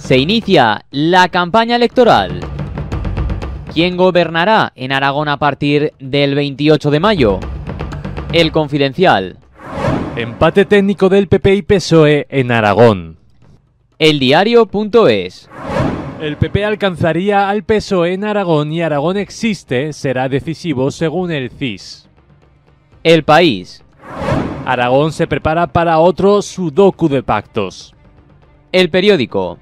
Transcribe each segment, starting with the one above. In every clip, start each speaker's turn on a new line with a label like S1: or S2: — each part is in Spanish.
S1: Se inicia la campaña electoral. ¿Quién gobernará en Aragón a partir del 28 de mayo? El Confidencial.
S2: Empate técnico del PP y PSOE en Aragón.
S1: Eldiario.es.
S2: El PP alcanzaría al PSOE en Aragón y Aragón existe, será decisivo según el CIS.
S1: El País.
S2: Aragón se prepara para otro sudoku de pactos.
S1: El Periódico.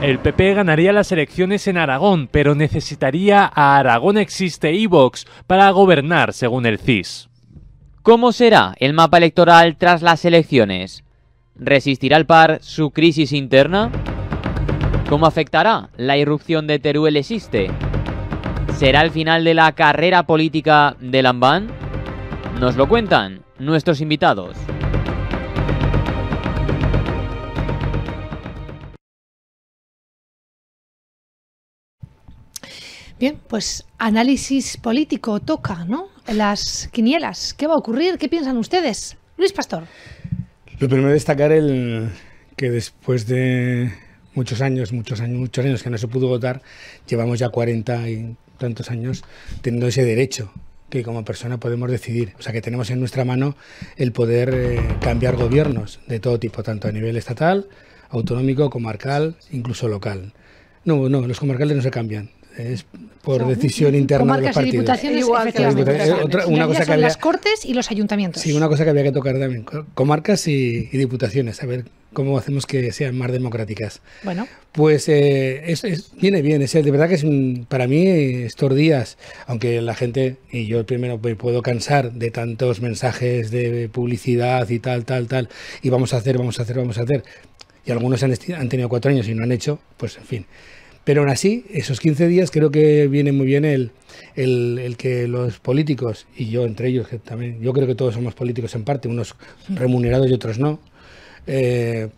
S2: El PP ganaría las elecciones en Aragón, pero necesitaría a Aragón existe y Vox para gobernar según el CIS.
S1: ¿Cómo será el mapa electoral tras las elecciones? ¿Resistirá el PAR su crisis interna? ¿Cómo afectará la irrupción de Teruel Existe? ¿Será el final de la carrera política de Lambán? Nos lo cuentan nuestros invitados.
S3: Bien, pues análisis político toca, ¿no? Las quinielas. ¿Qué va a ocurrir? ¿Qué piensan ustedes? Luis Pastor.
S4: Lo primero es destacar que después de muchos años que no se pudo votar, llevamos ya 40 y tantos años teniendo ese derecho que como persona podemos decidir. O sea, que tenemos en nuestra mano el poder cambiar gobiernos de todo tipo, tanto a nivel estatal, autonómico, comarcal, incluso local. No, los comarcales no se cambian. Es por decisión interna de los partidos.
S3: Y diputaciones,
S4: igual,
S3: efectivamente.
S4: Una cosa que había,
S3: las Cortes y los ayuntamientos.
S4: Sí, una cosa que había que tocar también. Comarcas y diputaciones. A ver cómo hacemos que sean más democráticas.
S3: Bueno.
S4: Pues viene bien. De verdad que es para mí estos días, aunque la gente, y yo primero me puedo cansar de tantos mensajes de publicidad y tal, y vamos a hacer. Y algunos han tenido 4 años y no han hecho, pues en fin. Pero aún así, esos 15 días creo que viene muy bien el que los políticos, y yo entre ellos, que también yo creo que todos somos políticos en parte, unos remunerados y otros no, el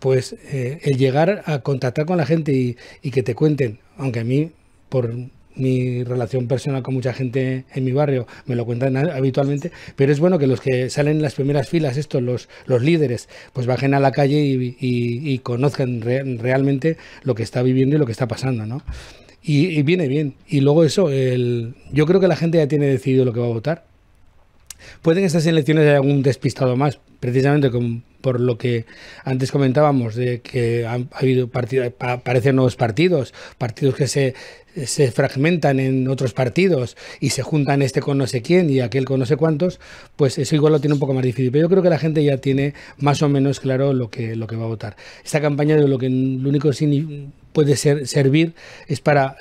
S4: llegar a contactar con la gente y que te cuenten, aunque a mí, por mi relación personal con mucha gente en mi barrio me lo cuentan habitualmente, pero es bueno que los que salen en las primeras filas, los líderes, pues bajen a la calle y conozcan realmente lo que está viviendo y lo que está pasando, ¿no? Y viene bien. Y luego eso, yo creo que la gente ya tiene decidido lo que va a votar. Puede en estas elecciones haya algún despistado más, precisamente por lo que antes comentábamos, de que ha habido aparecen nuevos partidos que se fragmentan en otros partidos y se juntan este con no sé quién y aquel con no sé cuántos, pues eso igual lo tiene un poco más difícil. Pero yo creo que la gente ya tiene más o menos claro lo que va a votar. Esta campaña lo único que puede servir es para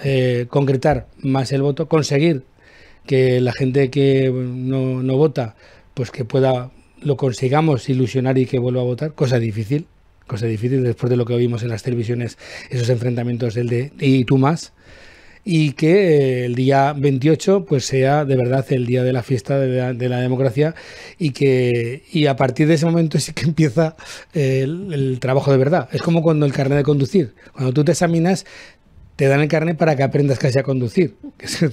S4: concretar más el voto, conseguir que la gente que no vota, pues que lo consigamos ilusionar y que vuelva a votar, cosa difícil después de lo que vimos en las televisiones, esos enfrentamientos del y tú más, y que el día 28 pues sea de verdad el día de la fiesta de la democracia y a partir de ese momento sí que empieza el trabajo de verdad. Es como cuando el carnet de conducir, cuando tú te examinas, te dan el carnet para que aprendas casi a conducir, que es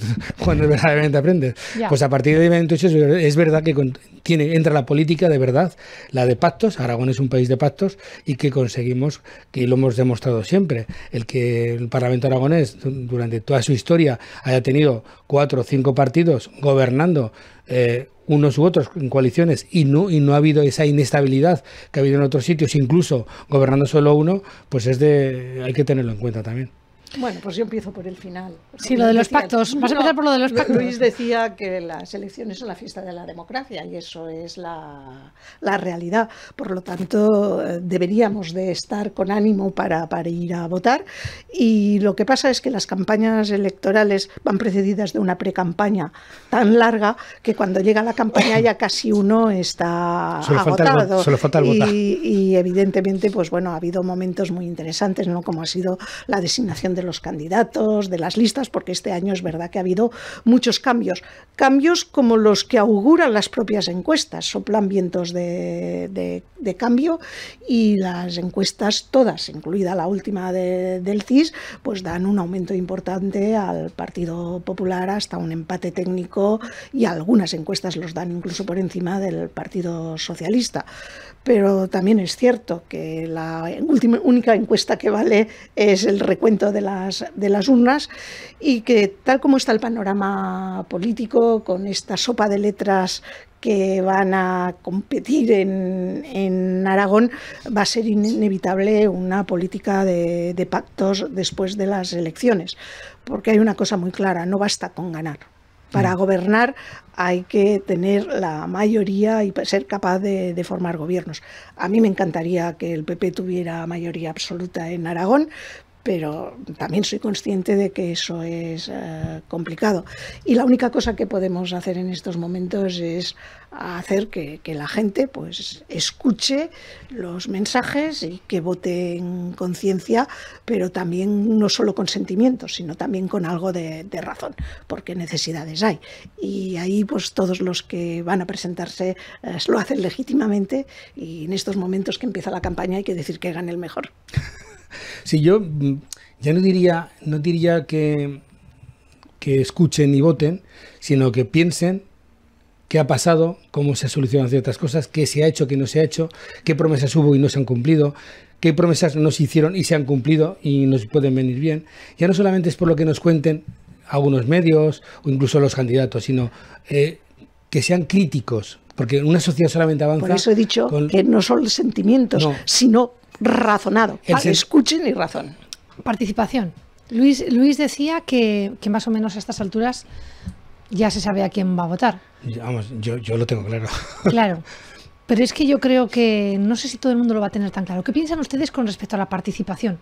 S4: cuando verdaderamente aprendes. Ya. Pues a partir del 28 es verdad que entra la política de verdad, la de pactos. Aragón es un país de pactos y que conseguimos, que lo hemos demostrado siempre, el que el Parlamento aragonés durante toda su historia haya tenido 4 o 5 partidos gobernando, unos u otros en coaliciones y no ha habido esa inestabilidad que ha habido en otros sitios, incluso gobernando solo uno, pues hay que tenerlo en cuenta también.
S5: Bueno, pues yo empiezo por el final.
S3: Sí, lo de los pactos. Vas a empezar por lo de los pactos.
S5: Luis decía que las elecciones son la fiesta de la democracia y eso es la realidad. Por lo tanto, deberíamos de estar con ánimo para ir a votar. Y lo que pasa es que las campañas electorales van precedidas de una precampaña tan larga que cuando llega la campaña ya casi uno está agotado.
S4: Solo falta el votar.
S5: Y evidentemente, pues bueno, ha habido momentos muy interesantes, ¿no? Como ha sido la designación de de los candidatos, de las listas, porque este año es verdad que ha habido muchos cambios. Cambios como los que auguran las propias encuestas, soplan vientos de cambio, y las encuestas todas, incluida la última del CIS, pues dan un aumento importante al Partido Popular, hasta un empate técnico, y algunas encuestas los dan incluso por encima del Partido Socialista. Pero también es cierto que la única encuesta que vale es el recuento de las urnas, y que tal como está el panorama político, con esta sopa de letras que van a competir en Aragón, va a ser inevitable una política de pactos después de las elecciones, porque hay una cosa muy clara: no basta con ganar. Para gobernar hay que tener la mayoría y ser capaz de formar gobiernos. A mí me encantaría que el PP tuviera mayoría absoluta en Aragón, pero también soy consciente de que eso es complicado. Y la única cosa que podemos hacer en estos momentos es hacer que la gente pues escuche los mensajes y que vote en conciencia, pero también no solo con sentimientos, sino también con algo de razón, porque necesidades hay. Y ahí pues todos los que van a presentarse lo hacen legítimamente, y en estos momentos que empieza la campaña hay que decir que gane el mejor.
S4: Sí, yo ya no diría que escuchen y voten, sino que piensen qué ha pasado, cómo se solucionan ciertas cosas, qué se ha hecho, qué no se ha hecho, qué promesas hubo y no se han cumplido, qué promesas no se hicieron y se han cumplido y nos pueden venir bien. Ya no solamente es por lo que nos cuenten algunos medios o incluso los candidatos, sino que sean críticos, porque una sociedad solamente avanza...
S5: Por eso he dicho que no son sentimientos, sino razonado. Escuchen y razonen.
S3: Participación. Luis decía que más o menos a estas alturas ya se sabe a quién va a votar.
S4: Vamos, yo lo tengo claro.
S3: Claro. Pero es que yo creo que no sé si todo el mundo lo va a tener tan claro. ¿Qué piensan ustedes con respecto a la participación?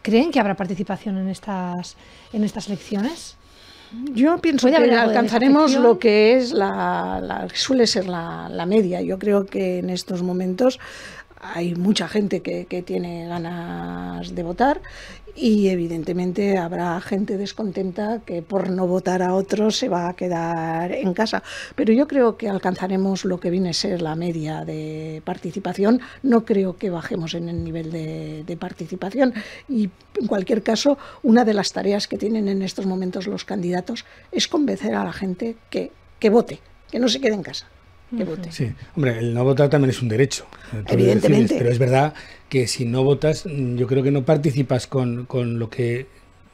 S3: ¿Creen que habrá participación en estas elecciones?
S5: Yo pienso que alcanzaremos lo que es suele ser la media. Yo creo que en estos momentos hay mucha gente que tiene ganas de votar, y evidentemente habrá gente descontenta que por no votar a otros se va a quedar en casa. Pero yo creo que alcanzaremos lo que viene a ser la media de participación. No creo que bajemos en el nivel de participación, y en cualquier caso una de las tareas que tienen en estos momentos los candidatos es convencer a la gente que vote, que no se quede en casa. Que vote.
S4: Sí, hombre, el no votar también es un derecho.
S5: Evidentemente.
S4: Pero es verdad que si no votas, yo creo que no participas con lo que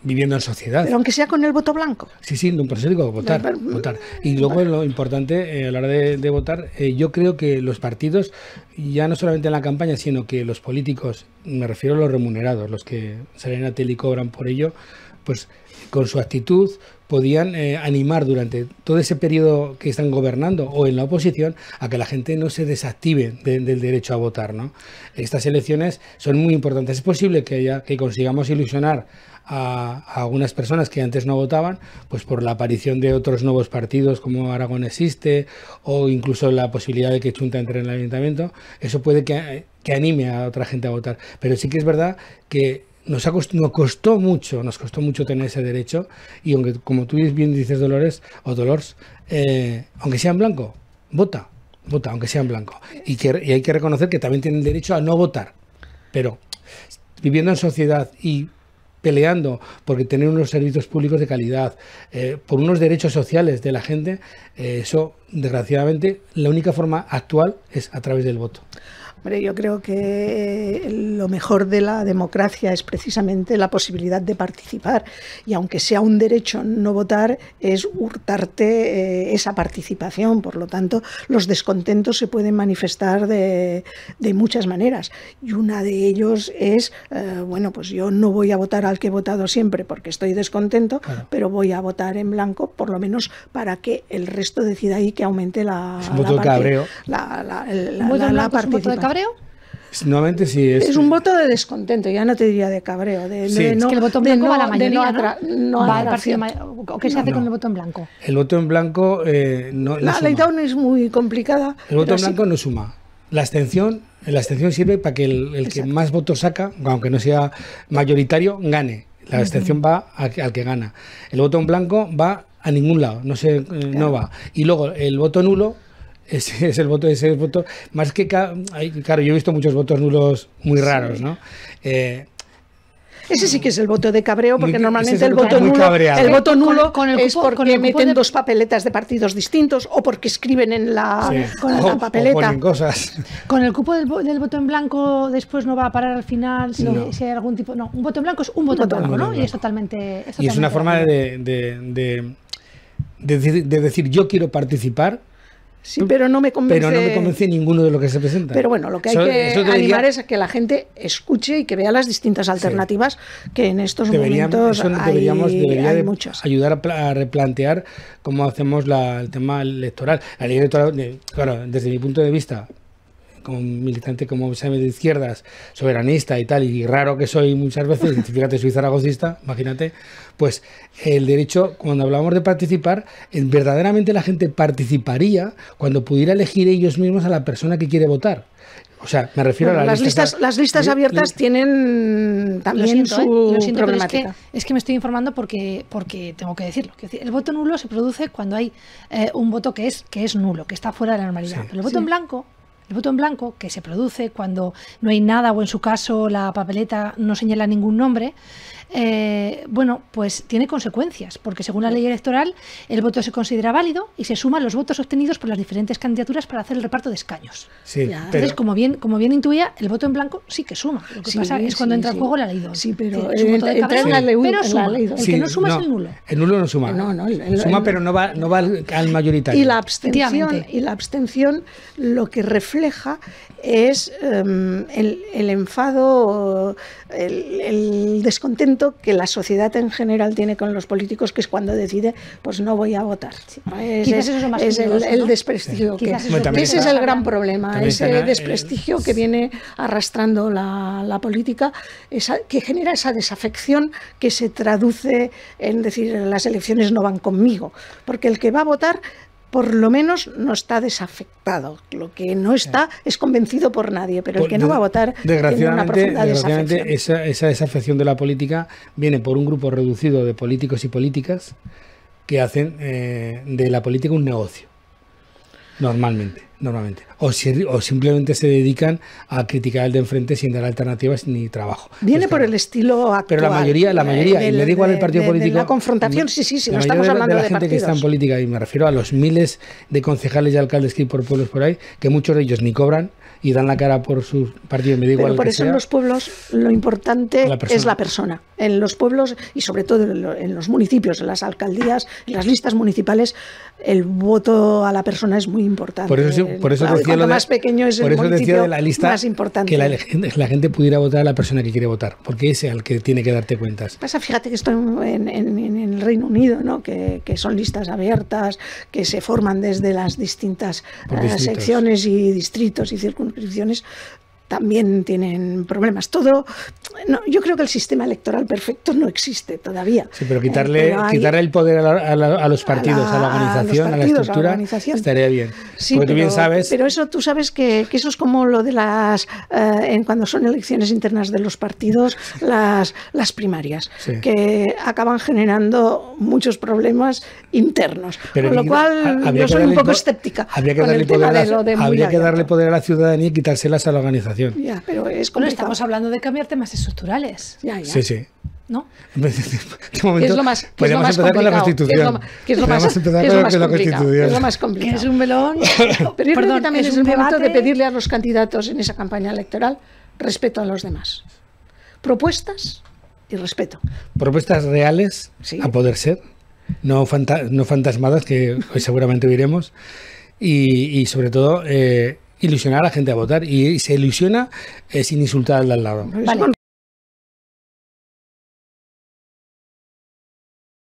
S4: viviendo en sociedad.
S5: Pero aunque sea con el voto blanco.
S4: Sí, por eso digo votar. Y luego lo importante a la hora de votar, yo creo que los partidos, ya no solamente en la campaña, sino que los políticos, me refiero a los remunerados, los que salen a tele y cobran por ello, pues con su actitud podían animar durante todo ese periodo que están gobernando o en la oposición a que la gente no se desactive del derecho a votar, ¿no? Estas elecciones son muy importantes. Es posible que consigamos ilusionar a algunas personas que antes no votaban, pues por la aparición de otros nuevos partidos como Aragón Existe, o incluso la posibilidad de que Chunta entre en el ayuntamiento. Eso puede que anime a otra gente a votar. Pero sí que es verdad que nos costó mucho tener ese derecho, y aunque, como tú bien dices, Dolores, aunque sea en blanco, vota, aunque sea en blanco. Y hay que reconocer que también tienen derecho a no votar. Pero viviendo en sociedad y peleando porque tener unos servicios públicos de calidad, por unos derechos sociales de la gente, eso, desgraciadamente, la única forma actual es a través del voto.
S5: Hombre, yo creo que lo mejor de la democracia es precisamente la posibilidad de participar, y aunque sea un derecho no votar, es hurtarte esa participación. Por lo tanto, los descontentos se pueden manifestar de muchas maneras, y una de ellos es, pues yo no voy a votar al que he votado siempre porque estoy descontento, claro, pero voy a votar en blanco, por lo menos para que el resto decida ahí que aumente la participación.
S3: ¿Cabreo?
S4: Nuevamente sí
S5: es un voto de descontento, ya no te diría de cabreo.
S3: Es que el voto en blanco va a la mayoría, ¿O qué se hace con el voto en blanco?
S4: El voto en blanco no
S5: la ley Down es muy complicada.
S4: El voto en blanco no suma. La abstención sirve para que el que más votos saca, aunque no sea mayoritario, gane. La abstención va al que gana. El voto en blanco va a ningún lado, no sé, no va. Y luego el voto nulo ese es el voto más que claro, yo he visto muchos votos nulos muy raros, ¿no?
S5: Ese sí que es el voto de cabreo, porque normalmente
S4: el voto
S5: nulo
S3: con el
S5: es
S3: cupo,
S5: porque meten dos papeletas de partidos distintos o porque escriben en la, la papeleta.
S4: O ponen cosas.
S3: Con el cupo del voto en blanco después no va a parar al final si hay algún tipo... No, un voto en blanco es un voto en blanco, ¿no? Y es totalmente...
S4: Y es una forma de decir yo quiero participar.
S5: Sí, pero no me convence
S4: ninguno de lo que se presenta.
S5: Pero bueno, lo que hay que animar es a que la gente escuche y que vea las distintas alternativas que en estos momentos hay muchas.
S4: Ayudar a replantear cómo hacemos el tema electoral. La ley electoral, claro, desde mi punto de vista, como militante, como se llama, de izquierdas, soberanista y tal, y raro que soy muchas veces, fíjate, soy zaragocista, imagínate, pues el derecho, cuando hablamos de participar, verdaderamente la gente participaría cuando pudiera elegir ellos mismos a la persona que quiere votar. O sea, me refiero a
S5: las listas abiertas tienen también su problemática.
S3: Es que me estoy informando porque tengo que decirlo. El voto nulo se produce cuando hay un voto que es nulo, que está fuera de la normalidad. Pero el voto en blanco... El voto en blanco, que se produce cuando no hay nada o en su caso la papeleta no señala ningún nombre, bueno, pues tiene consecuencias, porque según la ley electoral el voto se considera válido y se suman los votos obtenidos por las diferentes candidaturas para hacer el reparto de escaños.
S4: Sí,
S3: entonces, como bien intuía, el voto en blanco sí que suma. Lo que pasa es cuando entra en juego la ley 2.
S5: Sí, pero entra en la ley 2.
S3: El que no suma es el nulo.
S4: El nulo no suma. Suma, pero no va al mayoritario.
S5: Y la abstención lo que refleja es el enfado, el descontento que la sociedad en general tiene con los políticos, que es cuando decide, pues no voy a votar. Es el desprestigio. Ese es el gran problema, ese desprestigio que viene arrastrando la política, que genera esa desafección que se traduce en decir, las elecciones no van conmigo, porque el que va a votar por lo menos no está desafectado. Lo que no está es convencido por nadie, pero el que no va a votar tiene una profunda desafección.
S4: Esa desafección de la política viene por un grupo reducido de políticos y políticas que hacen de la política un negocio. Normalmente. O simplemente se dedican a criticar al de enfrente sin dar alternativas ni trabajo.
S5: Viene por el estilo actual.
S4: Pero la mayoría, y me da igual el partido político.
S5: La confrontación, sí, no estamos hablando de
S4: la gente que está en política, y me refiero a los miles de concejales y alcaldes que hay por pueblos por ahí, que muchos de ellos ni cobran y dan la cara por sus partidos, me da igual.
S5: Pero por eso en los pueblos lo importante es la persona. En los pueblos y sobre todo en los municipios, en las alcaldías, en las listas municipales, el voto a la persona es muy importante.
S4: Por eso decía
S5: cuanto más pequeño es el municipio,
S4: de la lista,
S5: más importante.
S4: Que la gente pudiera votar a la persona que quiere votar, porque es al que tiene que darte cuentas.
S5: Fíjate que esto en el Reino Unido, ¿no? que son listas abiertas, que se forman desde las distintas secciones y distritos y circunscripciones, también tienen problemas. Yo creo que el sistema electoral perfecto no existe todavía.
S4: Sí, pero quitarle el poder a los partidos, a la organización, a la estructura, estaría bien.
S5: Sí,
S4: porque tú bien sabes.
S5: Pero eso tú sabes que eso es como lo de cuando son elecciones internas de los partidos, las primarias, que acaban generando muchos problemas internos.
S4: Pero
S5: con lo cual yo soy un poco escéptica.
S4: Habría que darle poder a la ciudadanía y quitárselas a la organización.
S5: Ya, pero
S3: estamos hablando de cambiar temas estructurales.
S5: Ya.
S4: Sí.
S3: ¿No?
S4: De momento, podríamos empezar con la Constitución.
S5: ¿Qué es lo más complicado?
S3: Que es un melón.
S5: Pero yo creo que también es el momento de pedirle a los candidatos en esa campaña electoral respeto a los demás. Propuestas y respeto.
S4: Propuestas reales, a poder ser, no fantasmadas, que hoy seguramente oiremos, y sobre todo ilusionar a la gente a votar, y se ilusiona sin insultar al de al lado.
S5: Vale.